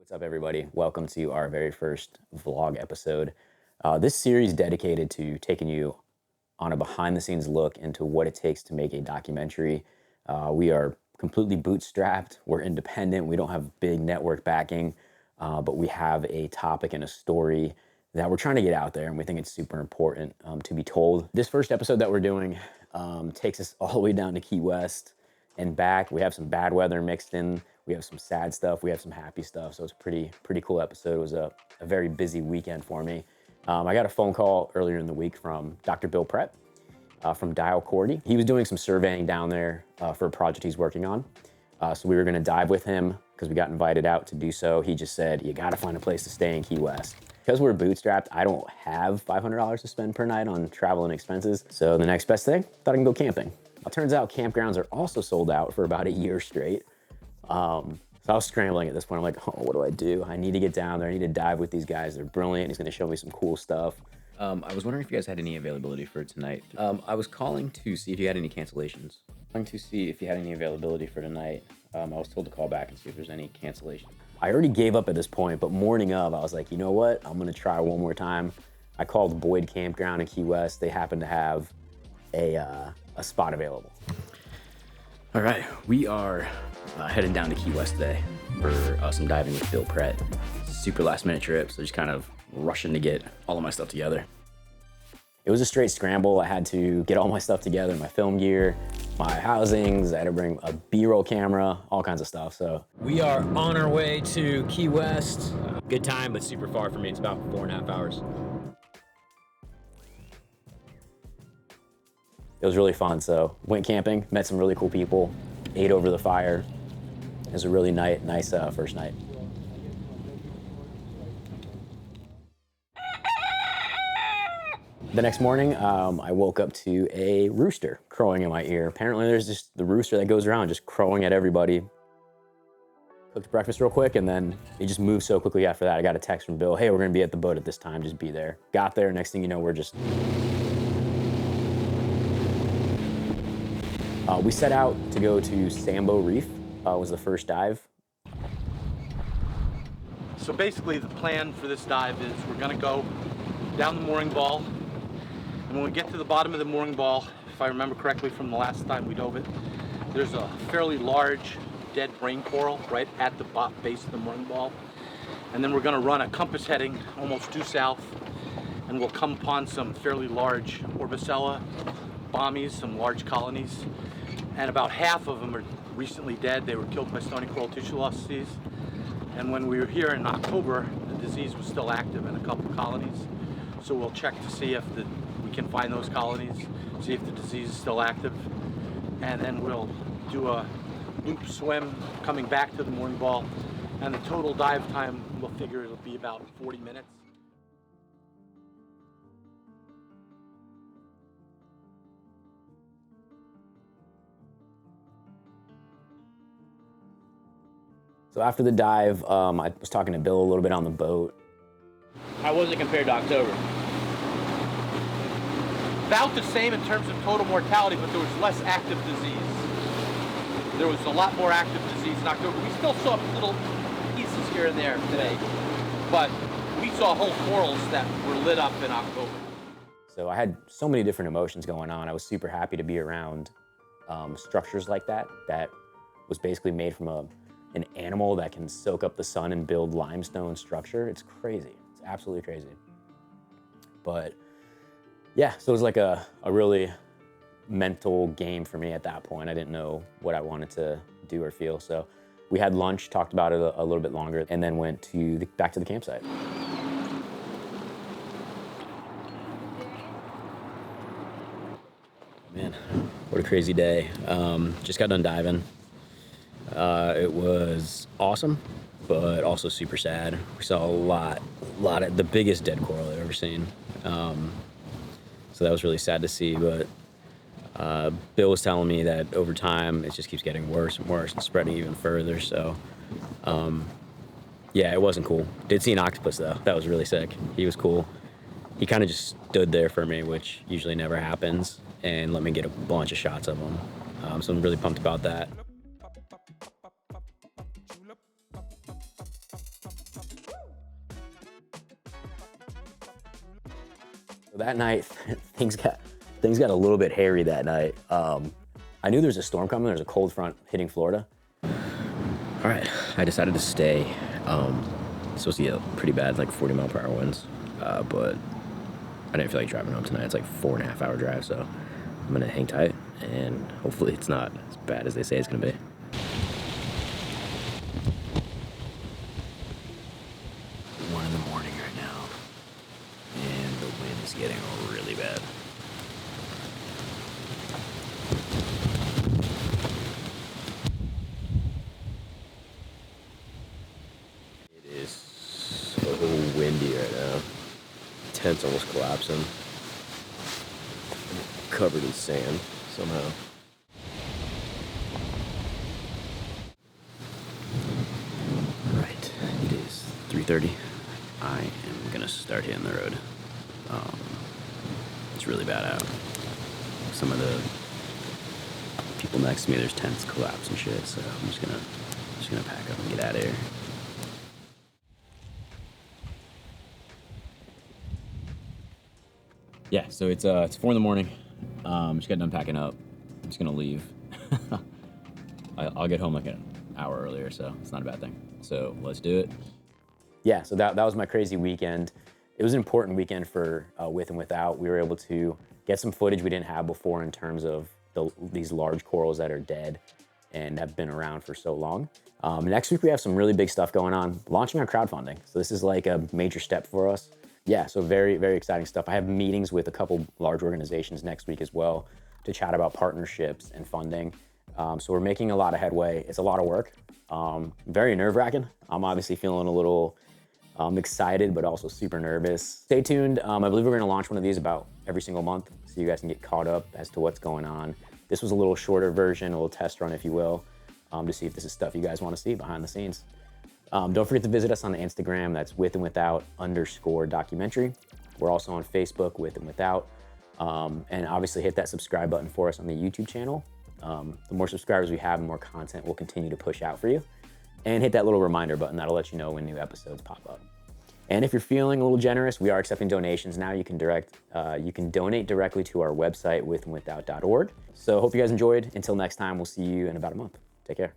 What's up, everybody? Welcome to our very first vlog episode. This series dedicated to taking you on a behind-the-scenes look into what it takes to make a documentary. We are completely bootstrapped. We're independent. We don't have big network backing, but we have a topic and a story that we're trying to get out there, and we think it's super important to be told. This first episode that we're doing takes us all the way down to Key West and back. We have some bad weather mixed in. We have some sad stuff. We have some happy stuff. So it's a pretty cool episode. It was a very busy weekend for me. I got a phone call earlier in the week from Dr. Bill Pratt from Dial Cordy. He was doing some surveying down there for a project he's working on. So we were gonna dive with him because we got invited out to do so. He just said, you gotta find a place to stay in Key West. Because we're bootstrapped, I don't have $500 to spend per night on travel and expenses. So the next best thing, thought I can go camping. It turns out campgrounds are also sold out for about a year straight. So I was scrambling at this point. I'm like, oh, what do I do? I need to get down there. I need to dive with these guys. They're brilliant. He's going to show me some cool stuff. I was wondering if you guys had any availability for tonight. I was calling to see if you had any cancellations. Calling to see if you had any availability for tonight. I was told to call back and see if there's any cancellation. I already gave up at this point, but morning of, I was like, you know what? I'm going to try one more time. I called Boyd Campground in Key West. They happen to have a spot available. All right, we are heading down to Key West today for some diving with Bill Pratt. Super last minute trip, so just kind of rushing to get all of my stuff together. It was a straight scramble. I had to get all my stuff together, my film gear, my housings. I had to bring a B-roll camera, all kinds of stuff. So we are on our way to Key West. Good time, but super far for me. It's about 4.5 hours. It was really fun. So went camping, met some really cool people, ate over the fire. It was a really nice first night. The next morning, I woke up to a rooster crowing in my ear. Apparently there's just the rooster that goes around just crowing at everybody. Cooked breakfast real quick, and then it just moved so quickly after that. I got a text from Bill, hey, we're gonna be at the boat at this time, just be there. Got there, next thing you know, we're just... we set out to go to Sambo Reef, was the first dive. So basically the plan for this dive is we're gonna go down the mooring ball, and when we get to the bottom of the mooring ball, if I remember correctly from the last time we dove it, there's a fairly large dead brain coral right at the base of the mooring ball. And then we're gonna run a compass heading almost due south, and we'll come upon some fairly large Orbicella bommies, some large colonies. And about half of them are recently dead. They were killed by stony coral tissue loss disease. And when we were here in October, the disease was still active in a couple colonies. So we'll check to see if we can find those colonies, see if the disease is still active. And then we'll do a loop swim coming back to the mooring ball. And the total dive time, we'll figure it'll be about 40 minutes. So after the dive, I was talking to Bill a little bit on the boat. How was it compared to October? About the same in terms of total mortality, but there was less active disease. There was a lot more active disease in October. We still saw little pieces here and there today, but we saw whole corals that were lit up in October. So I had so many different emotions going on. I was super happy to be around structures like that was basically made from an animal that can soak up the sun and build limestone structure. It's crazy. It's absolutely crazy. But yeah, so it was like a really mental game for me at that point. I didn't know what I wanted to do or feel. So we had lunch, talked about it a little bit longer, and then went back to the campsite. Man, what a crazy day. Just got done diving. It was awesome, but also super sad. We saw a lot of the biggest dead coral I've ever seen. So that was really sad to see, but Bill was telling me that over time, it just keeps getting worse and worse and spreading even further. So yeah, it wasn't cool. Did see an octopus though. That was really sick. He was cool. He kind of just stood there for me, which usually never happens, and let me get a bunch of shots of him. So I'm really pumped about that. That night, things got a little bit hairy that night. I knew there was a storm coming. There's a cold front hitting Florida. All right, I decided to stay. It's supposed to get pretty bad, like 40-mile-per-hour winds, but I didn't feel like driving home tonight. It's like 4.5-hour drive, so I'm gonna hang tight, and hopefully it's not as bad as they say it's gonna be. 1 in the morning right now, and the wind is getting really bad. It is so windy right now. Tent's almost collapsing. Covered in sand somehow. Right, it is 3:30. I am gonna start hitting the road. It's really bad out. Some of the people next to me, there's tents collapse and shit, so I'm just gonna pack up and get out of here. Yeah, so it's 4 in the morning. Just got done packing up. I'm just gonna leave. I'll get home like an hour earlier, so it's not a bad thing. So let's do it. Yeah, so that was my crazy weekend. It was an important weekend for With and Without. We were able to get some footage we didn't have before in terms of these large corals that are dead and have been around for so long. Next week we have some really big stuff going on, launching our crowdfunding. So this is like a major step for us. Yeah, so very, very exciting stuff. I have meetings with a couple large organizations next week as well to chat about partnerships and funding. So we're making a lot of headway. It's a lot of work, very nerve-wracking. I'm obviously feeling a little excited, but also super nervous. Stay tuned. I believe we're gonna launch one of these about every single month so you guys can get caught up as to what's going on. This was a little shorter version, a little test run, if you will, to see if this is stuff you guys wanna see behind the scenes. Don't forget to visit us on the Instagram. That's With and Without _documentary. We're also on Facebook, With and Without. And obviously hit that subscribe button for us on the YouTube channel. The more subscribers we have, the more content we'll continue to push out for you. And hit that little reminder button. That'll let you know when new episodes pop up. And if you're feeling a little generous, we are accepting donations now. You can donate directly to our website, withandwithout.org. So hope you guys enjoyed. Until next time, we'll see you in about a month. Take care.